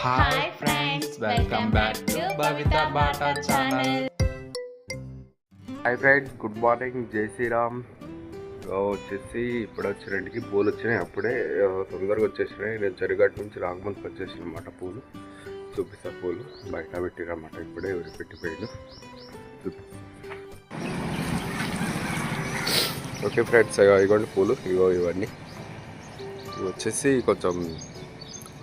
Hi friends, welcome back to Bavitha Bata channel. Hi friends, good morning, జై శ్రీరామ్. వచ్చేసి ఇప్పుడు వచ్చినట్టుకి పూలు వచ్చినాయి. అప్పుడే తొందరగా వచ్చేసినాయి. నేను చెరుగట్టు నుంచి రాగమంతకు వచ్చేసిన అన్నమాట. పూలు చూపిస్తా. పూలు బయట పెట్టిరన్నమాట. ఇప్పుడే పెట్టిపోయాను. ఓకే ఫ్రెండ్స్, ఇవ్వండి పూలు. ఇవన్నీ ఇవి వచ్చేసి కొంచెం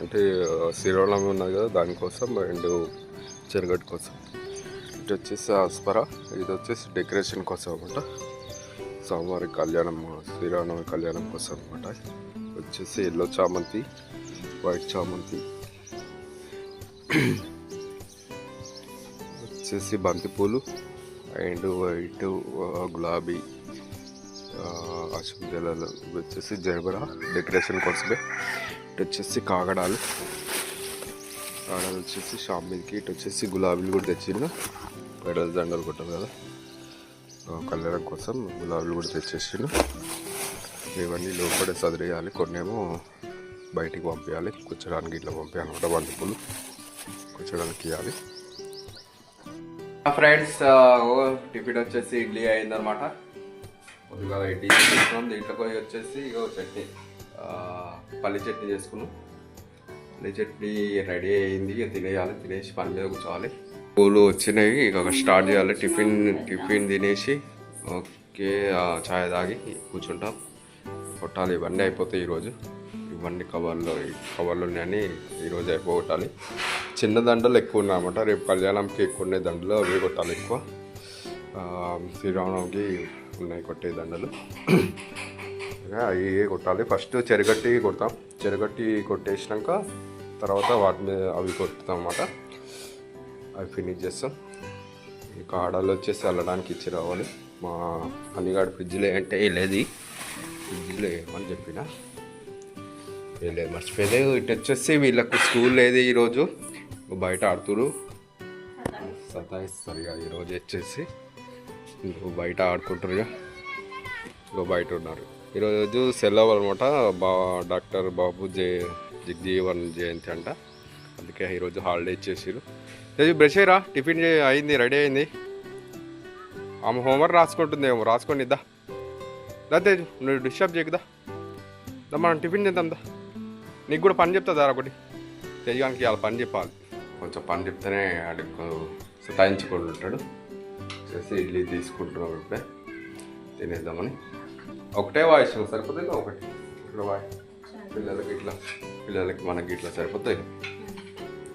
అంటే శ్రీరామనవమి ఉన్నది కదా, దానికోసం అండ్ చెరుగట్టు కోసం. ఇది వచ్చేసి ఆస్పరా, ఇది వచ్చేసి డెకరేషన్ కోసం అనమాట. స్వామివారి కళ్యాణం, శ్రీరామనవమి కళ్యాణం కోసం అనమాట. వచ్చేసి ఎల్లో చామంతి, వైట్ చామంతి, వచ్చేసి బంతిపూలు అండ్ వైట్, గులాబీ, అశోక్ వచ్చేసి జరబరా డెకరేషన్ కోసమే. ఇటు వచ్చేసి కాగడాలు వచ్చేసి షాంబీకి. ఇటు వచ్చేసి గులాబీలు కూడా తెచ్చిండు. పెడల దండలు కొట్టారు కదా, కళ్యాణం కోసం గులాబీలు కూడా తెచ్చేసిండు. ఇవన్నీ లోపల సదిరేయాలి, కొన్నేమో బయటికి పంపించాలి, కూర్చోడానికి ఇట్లా పంపించాలన్నమాట. బంతిపూలు కూర్చోడానికి ఇవ్వాలి. ఫ్రెండ్స్, టిఫిన్ వచ్చేసి ఇడ్లీ అయిందనమాట. కొద్దిగా ఇడ్లీ చేసుకున్నాం. దీంట్లోకి వచ్చేసి చట్నీ, పల్లి చట్నీ చేసుకున్నాం. పల్లి చట్నీ రెడీ అయింది. తినేయాలి, తినేసి పని మీద కూర్చోవాలి. పూలు వచ్చినాయి, ఇక స్టార్ట్ చేయాలి. టిఫిన్ తినేసి ఓకే ఛాయ్ తాగి కూర్చుంటాం. కొట్టాలి. ఇవన్నీ అయిపోతాయి ఈరోజు. ఇవన్నీ కవర్లు ఉన్నాయని ఈరోజు అయిపోగొట్టాలి. చిన్న దండలు ఎక్కువ ఉన్నాయన్నమాట. రేపు కళ్యాణంకి ఎక్కువ ఉన్నాయి దండలు, అవి కొట్టాలి ఎక్కువ. శ్రీరామనవమికి ఉన్నాయి కొట్టే దండలు, అవి కొట్టాలి. ఫస్ట్ చెరగట్టి కొడతాం. చెరగట్టి కొట్టేసినాక తర్వాత వాటి మీద అవి కొడతాం అన్నమాట. అవి ఫినిష్ చేస్తాం. ఇక ఆడలు వచ్చేసి అల్లడానికి ఇచ్చి రావాలి. మా అన్నిగాడు ఫ్రిడ్జ్లో అంటే వెళ్ళేది, ఫ్రిడ్జ్లో ఏమని చెప్పిన వెళ్ళేది మర్చిపోలేదు. ఇటు వచ్చేసి వీళ్ళకు స్కూల్ లేదు ఈరోజు, బయట ఆడుతురు, సతాయిస్తారు. ఇక ఈరోజు వచ్చేసి బయట ఆడుకుంటారు. ఇక బయట ఉన్నారు. ఈరోజు సెలవు అనమాట. డాక్టర్ బాబు జగజీవన్ జయంతి అంట, అందుకే ఈరోజు హాలిడే ఇచ్చేసారు. బ్రష్ అయ్యరా, టిఫిన్ అయింది, రెడీ అయింది. ఆమె హోంవర్క్ రాసుకుంటుంది ఏమో, రాసుకొని ఇద్దా తేజు, నువ్వు డిస్టర్బ్ చేయకుదా. మనం టిఫిన్ చేద్దాందా, నీకు కూడా పని చెప్తా దారా ఒకటి. తెజగానికి వాళ్ళ పని చెప్పాలి. కొంచెం పని చెప్తేనే ఆడికి సతాయించుకొని ఉంటాడు. చేసి ఇడ్లీ తీసుకుంటున్నాం. ఇప్పుడే తినేద్దామని. ఒకటే వాయిస్ సరిపోతుంది, ఒకటి ఇట్లా వాయిస్ పిల్లలకి మనకి ఇట్లా సరిపోతాయి.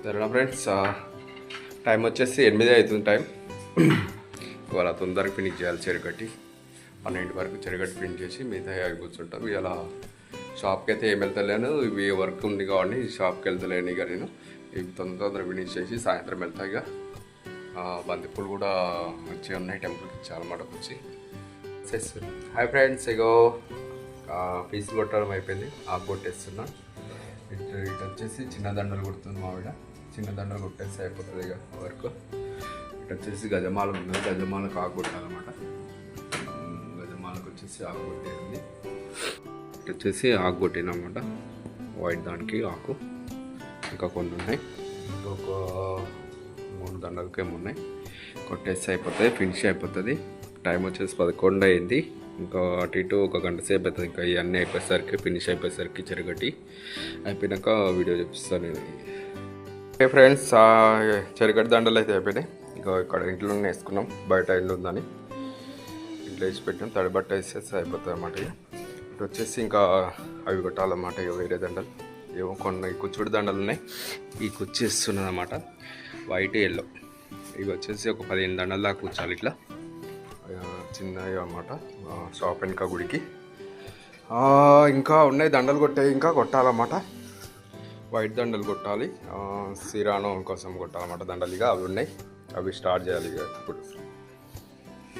సరేనా ఫ్రెండ్స్, టైం వచ్చేసి 8 అవుతుంది టైం. ఇవాళ తొందరగా ఫినిష్ చేయాలి. చెరుగట్టి 12 వరకు చెరుగట్టి ఫినిష్ చేసి మిగతా అవి కూర్చుంటాం. ఇలా షాప్కి అయితే ఏం వెళ్తలేను, ఇవి వర్క్ ఉంది కాబట్టి షాప్కి వెళ్తలేను. ఇక నేను ఇవి తొందరగా ఫినిష్ చేసి సాయంత్రం వెళ్తా. ఇక బంతిపూలు కూడా వచ్చి ఉన్నాయి, టెంపుల్కి ఇచ్చారన్నమాట వచ్చి. హాయ్ ఫ్రెండ్స్, ఇగో పీసులు కొట్టడం అయిపోయింది, ఆకు కొట్టేస్తున్నా. ఇటు వచ్చేసి చిన్న దండలు కొడుతుంది మావిడ. చిన్న దండలు కొట్టేస్తే అయిపోతుంది ఇక వర్క్. ఇటు వచ్చేసి గజమాల ఉంది, గజమాలకు ఆకు కొట్టాలన్నమాట. గజమాలకు వచ్చేసి ఆకు కొట్టేది. ఇటు వచ్చేసి ఆకు కొట్టినమాట, వైట్ దానికి ఆకు. ఇంకా కొన్ని ఉన్నాయి, ఇంకొక 3 దండలకేమో ఉన్నాయి. కొట్టేస్తే అయిపోతుంది, ఫినిష్ అయిపోతుంది. టైం వచ్చేసి 11 అయింది. ఇంకా అటు ఇటు 1 గంట సేపు అవుతుంది. ఇంకా ఇవన్నీ అయిపోయేసరికి, ఫినిష్ అయిపోయేసరికి చెరుగట్టి అయిపోయినాక వీడియో చూపిస్తాను నేను. ఓకే ఫ్రెండ్స్, చెరుగట్టి దండలు అయితే అయిపోయినాయి. ఇంకా ఇక్కడ ఇంట్లోనే వేసుకున్నాం, బయట ఇల్లు ఉందని ఇంట్లో వేసి పెట్టాం. తడిబట్ట వేసేసి అయిపోతుంది అన్నమాట. ఇటు వచ్చేసి ఇంకా అవి కొట్టాలన్నమాట. ఇక వేరే దండలు ఏమో కొన్ని కుచ్చుడు దండలు ఉన్నాయి. ఈ కుర్చీ ఇస్తున్నది అన్నమాట, వైట్ ఎల్లో. ఇవి వచ్చేసి ఒక 15 దండలు దాకా కూర్చోాలి. ఇట్లా చిన్నవి అన్నమాట. షాప్ వెనుక గుడికి ఇంకా ఉన్నాయి దండలు కొట్టాయి, ఇంకా కొట్టాలన్నమాట. వైట్ దండలు కొట్టాలి, శ్రీరామనవమి కోసం కొట్టాలన్నమాట దండలు. ఇక అవి ఉన్నాయి, అవి స్టార్ట్ చేయాలి ఇక ఇప్పుడు.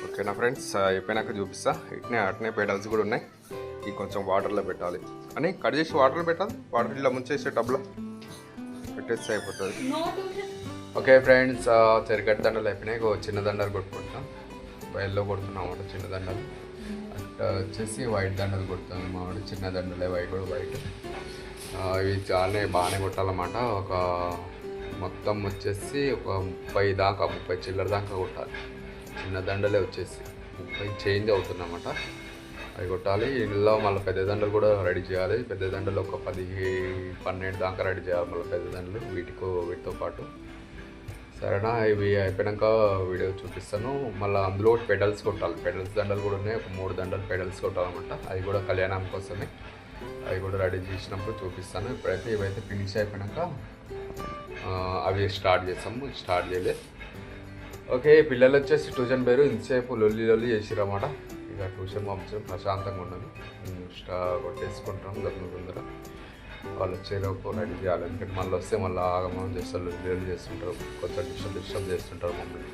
ఓకేనా ఫ్రెండ్స్, అయిపోయినాక చూపిస్తా. ఇట్నే అట్నే పెడల్స్ కూడా ఉన్నాయి. ఇవి కొంచెం వాటర్లో పెట్టాలి అని కట్ చేసి వాటర్లో పెట్టాలి. వాటర్ ఇలా ముంచేసే టబ్లో పెట్టేస్తే అయిపోతుంది. ఓకే ఫ్రెండ్స్, చెరుగట్టి దండలు అయిపోయినాయి. చిన్న దండలు కొట్టుకుంటాం, వైల్లో కొడుతున్నాం అన్నమాట చిన్న దండలు. అట్లా వచ్చేసి వైట్ దండలు కొడుతాను మామిడి చిన్న దండలే వైట్ కూడా వైట్ ఇవి చాలా బాగానే కొట్టాలన్నమాట. ఒక మొత్తం వచ్చేసి ఒక 30 చిల్లర దాకా కొట్టాలి. చిన్న దండలే వచ్చేసి 30 చేంజ్ అవుతుందన్నమాట. అవి కొట్టాలి. ఇందులో మళ్ళీ పెద్ద దండలు కూడా రెడీ చేయాలి. పెద్ద దండలు ఒక 10-12 దాకా రెడీ చేయాలి మళ్ళీ పెద్ద దండలు వీటితో పాటు. సరేనా, ఇవి అయిపోయాక వీడియో చూపిస్తాను. మళ్ళీ అందులో పెడల్స్ కొట్టాలి. పెడల్స్ దండలు కూడా ఉన్నాయి. ఒక 3 దండలు పెడల్స్ కొట్టాలన్నమాట. అవి కూడా కళ్యాణం కోసమే. అవి కూడా రెడీ చేసినప్పుడు చూపిస్తాను. ఇప్పుడైతే ఇవైతే ఫినిష్ అయిపోయాక అవి స్టార్ట్ చేయలేదు. ఓకే, పిల్లలు వచ్చేసి ట్యూషన్ పేరు ఇంతసేపు లొల్లి చేసిరన్నమాట. ఇక ట్యూషన్ పంపించడం ప్రశాంతంగా ఉన్నది. కొట్టేసుకుంటాం తొందర. వాళ్ళు వచ్చేలోపు రెడీ చేయాలి. ఎందుకంటే మళ్ళీ వస్తే మళ్ళీ ఆగమనం చేస్తారు, లొల్లి చేస్తుంటారు, కొంచెం డిస్టర్బ్ చేస్తుంటారు మమ్మల్ని.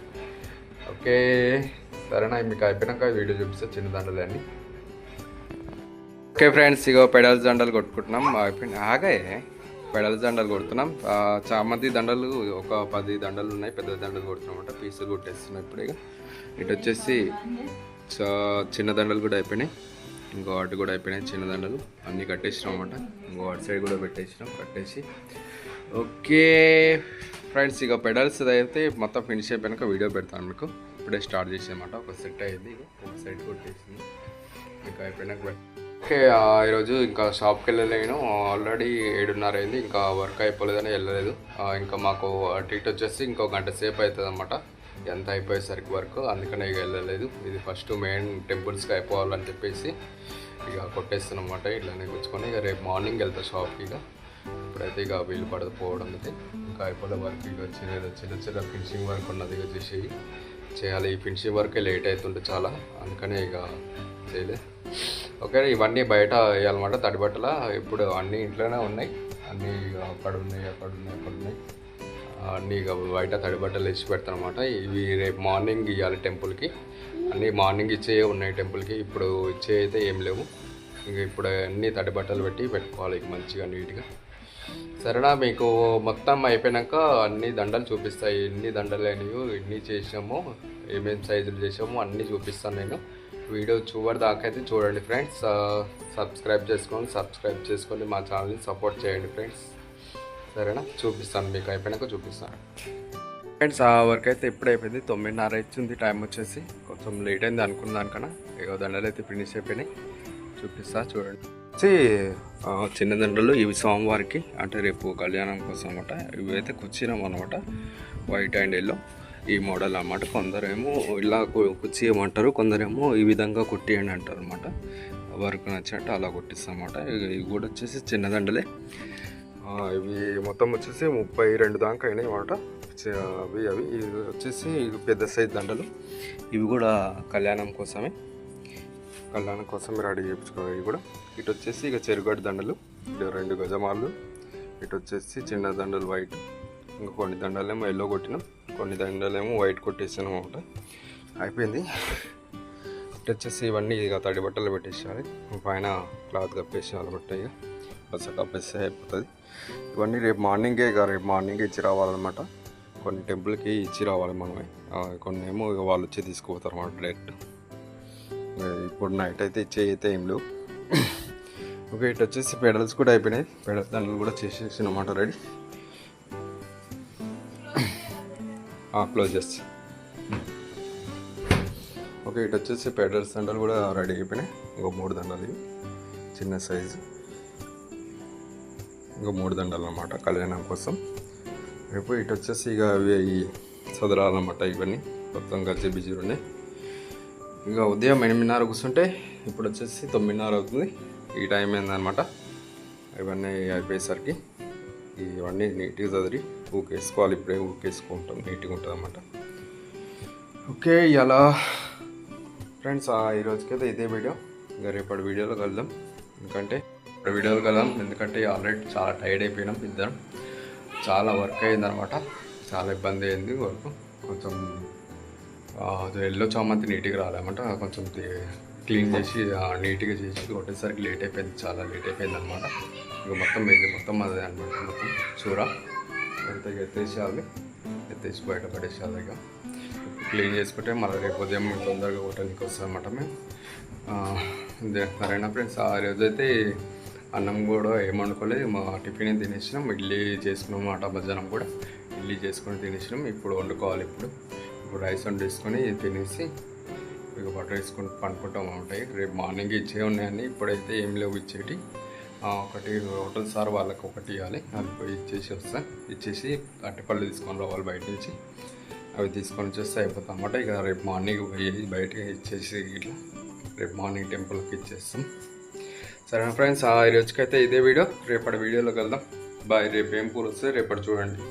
ఓకే సరేనా, మీకు అయిపోయాక వీడియో చూపిస్తే చిన్న దండలే అన్నీ. ఓకే ఫ్రెండ్స్, ఇగో పెడల్స్ దండలు కొట్టుకుంటున్నాం. ఆగాయే పెడల్స్ దండలు కొడుతున్నాం. చామంతి దండలు ఒక 10 దండలు ఉన్నాయి. పెద్ద దండలు కొడుతున్నాం అన్నమాట. పీసులు కొట్టేస్తున్నాం ఇప్పుడు. ఇటు వచ్చేసి చిన్న దండలు కూడా అయిపోయినాయి. ఇంకో వాటి కూడా అయిపోయినాయి. చిన్న దండలు అన్నీ కట్టేసినాం అన్నమాట. ఇంకో వాటి సైడ్ కూడా కట్టేసి. ఓకే ఫ్రెండ్స్, ఇక పెడల్స్ అయితే మొత్తం ఫినిష్ అయిపోయాక వీడియో పెడతాను మీకు. ఇప్పుడే స్టార్ట్ చేసామన్నమాట. ఒక సెట్ అయ్యింది, ఒక సైడ్ కొట్టేసింది. ఇంకా అయిపోయినాక ఓకే, ఈరోజు ఇంకా షాప్కి వెళ్ళలేను. ఆల్రెడీ 7:30 అయింది. ఇంకా వర్క్ అయిపోలేదని వెళ్ళలేదు. ఇంకా మాకు అటు ఇటు వచ్చేసి ఇంకో గంట సేపు అవుతుంది అన్నమాట. ఎంత అయిపోయేసరికి వర్క్, అందుకనే ఇక వెళ్ళలేదు. ఇది ఫస్ట్ మెయిన్ టెంపుల్స్కి అయిపోవాలని చెప్పేసి ఇక కొట్టేస్తున్నాం అన్నమాట. ఇట్లానే కూర్చుకొని ఇక రేపు మార్నింగ్ వెళ్తా షాప్కి. ఇప్పుడైతే ఇక వీలు పడకపోవడం అయితే ఇంకా అయిపోలే వర్క్. ఇక చిన్న ఫినిషింగ్ వర్క్ ఉన్నది. ఇక చేయాలి. ఈ ఫినిషింగ్ వర్కే లేట్ అవుతుంటే చాలా, అందుకనే ఇక చేయలేదు. ఓకే, ఇవన్నీ బయట వేయాలన్నమాట. తడి బట్టల ఇప్పుడు అన్నీ ఇంట్లోనే ఉన్నాయి. అన్నీ అక్కడ ఉన్నాయి అన్నీ ఇక బయట తడి బట్టలు వేసి పెడతాను అనమాట. ఇవి రేపు మార్నింగ్ ఇవ్వాలి టెంపుల్కి. అన్నీ మార్నింగ్ ఇచ్చేవి ఉన్నాయి టెంపుల్కి. ఇప్పుడు ఇచ్చే అయితే ఏం లేవు. ఇంక ఇప్పుడు అన్నీ తడి బట్టలు పెట్టుకోవాలి ఇక మంచిగా నీట్గా. సరేనా, మీకు మొత్తం అయిపోయాక అన్ని దండలు చూపిస్తాయి. ఎన్ని దండలు అయినాయో, ఎన్ని చేసామో, ఏమేమి సైజులు చేసామో అన్నీ చూపిస్తాను నేను. వీడియో చివరి దాకా అయితే చూడండి ఫ్రెండ్స్. సబ్స్క్రైబ్ చేసుకొని మా ఛానల్ని సపోర్ట్ చేయండి ఫ్రెండ్స్. సరేనా, చూపిస్తాను మీకు అయిపోయాక చూపిస్తాను ఫ్రెండ్స్. ఆ వర్క్ అయితే ఎప్పుడు అయిపోయింది, 9:30 అవుతుంది టైం వచ్చేసి. కొంచెం లేట్ అయింది అనుకున్న దానికన్నా. ఇక దండలు అయితే ఫినిష్ అయిపోయినాయి. చూపిస్తా చూడండి. చిన్న దండలు ఇవి సోమవారికి, అంటే రేపు కళ్యాణం కోసం అన్నమాట. ఇవి అయితే కుచ్చినాం అనమాట, వైట్ అండ్ ఎల్లో ఈ మోడల్ అన్నమాట. కొందరేమో ఇలా కుచ్చి ఏమంటారు, కొందరేమో ఈ విధంగా కుట్టియండి అంటారు అనమాట. వర్క్ నచ్చినట్టు అలా కుట్టిస్తాం అన్నమాట. ఇవి కూడా వచ్చేసి చిన్న దండలే. ఇవి మొత్తం వచ్చేసి 32 దాకా అయినాయి అన్నమాట. అవి ఇవి వచ్చేసి పెద్ద సైజ్ దండలు. ఇవి కూడా కళ్యాణం కోసమే రెడీ చేయించుకోవాలి. ఇవి కూడా ఇటు వచ్చేసి ఇక చెరుగడ్డ దండలు, ఇటు 2 గజమాలు. ఇటు వచ్చేసి చిన్న దండలు వైట్. ఇంకా కొన్ని దండలేమో ఎల్లో కొట్టినాం, కొన్ని దండలేమో వైట్ కొట్టేసాను అనమాట. అయిపోయింది. ఇటు వచ్చేసి ఇవన్నీ ఇక తడి బట్టలు పెట్టేసేయాలి. పైన క్లాత్ కప్పేసేయాలి బట్ట. ఇక బస్సు కప్పేస్తే అయిపోతుంది. ఇవన్నీ రేపు మార్నింగే ఇచ్చి రావాలన్నమాట. కొన్ని టెంపుల్కి ఇచ్చి రావాలి మనమే. కొన్ని ఏమో ఇక వాళ్ళు వచ్చి తీసుకుపోతారు అన్నమాట డైరెక్ట్. ఇప్పుడు నైట్ అయితే ఇచ్చే ఏం లేవు. ఓకే, ఇటు వచ్చేసి పెడల్స్ కూడా అయిపోయినాయి. దండలు కూడా చేసేసినమాట రెడీ. క్లోజ్ చేసి ఓకే, ఇటు వచ్చేసి పెడల్స్ దండలు కూడా రెడీ అయిపోయినాయి. ఇంకో 3 దండలు ఇవి చిన్న సైజు. ఇంకో 3 దండలు అన్నమాట కళ్యాణం కోసం. రేపు ఇటు వచ్చేసి ఇక అవి సదరాలన్నమాట. ఇవన్నీ మొత్తం కలిసి బిజీలు ఉన్నాయి. ఇంకా ఉదయం 8:30 కూర్చుంటే ఇప్పుడు వచ్చేసి 9:30 అవుతుంది. ఈ టైం ఏందనమాట. ఇవన్నీ అయిపోయేసరికి ఇవన్నీ నీట్గా చదివి ఊకేసుకోవాలి. ఇప్పుడే ఊకేసుకుంటాం, నీట్గా ఉంటుంది అన్నమాట. ఓకే, ఇలా ఫ్రెండ్స్ ఈరోజుకైతే ఇదే వీడియో. ఇంకా రేపటి వీడియోలో కలుద్దాం. ఎందుకంటే ఆల్రెడీ చాలా టైర్డ్ అయిపోయినాం ఇద్దరం. చాలా వర్క్ అయిందనమాట. చాలా ఇబ్బంది అయింది వర్క్. కొంచెం ఎల్లో చామంతి నీట్గా రాలేమంట. కొంచెం క్లీన్ చేసి నీట్గా చేసి కొట్టేసరికి లేట్ అయిపోయింది, చాలా లేట్ అయిపోయింది అనమాట. ఇక మొత్తం అదే అనమాట. మొత్తం చూర అంతా ఎత్తేసి బయట పడేసేయాలి. ఇక క్లీన్ చేసుకుంటే మళ్ళీ రేపు ఉదయం తొందరగా కొట్టడానికి వస్తుంది అనమాట. మేము సరేనా ఫ్రెండ్స్, ఆ రోజైతే అన్నం కూడా ఏమనుకోలేదు, మా టిఫిన్ తినేసినాం. ఇడ్లీ చేసుకున్నాం మాట, మధ్యాహ్నం కూడా ఇడ్లీ చేసుకొని తినేసినాం. ఇప్పుడు వండుకోవాలి. ఇప్పుడు రైస్ వండేసుకొని తినేసి ఇక బటర్ వేసుకొని పండుకుంటాం ఉంటాయి. రేపు మార్నింగ్ ఇచ్చే ఉన్నాయని, ఇప్పుడైతే ఏం లేవు ఇచ్చేటి. ఒకటి హోటల్ సార్ వాళ్ళకి ఒకటి ఇవ్వాలి, అది పోయి ఇచ్చేసి వస్తాను. ఇచ్చేసి అరటిపళ్ళు తీసుకొని రావాలి బయట నుంచి, అవి తీసుకొని వచ్చేస్తే అయిపోతాం అన్నమాట. ఇక రేపు మార్నింగ్ పోయి బయటకి ఇచ్చేసి ఇట్లా రేపు మార్నింగ్ టెంపుల్కి ఇచ్చేస్తాం. సరేనా ఫ్రెండ్స్, ఈ రోజుకైతే ఇదే వీడియో. రేపటి వీడియోలోకి వెళ్దాం. బాయ్. రేపు ఏం కూర వస్తే రేపటి చూడండి.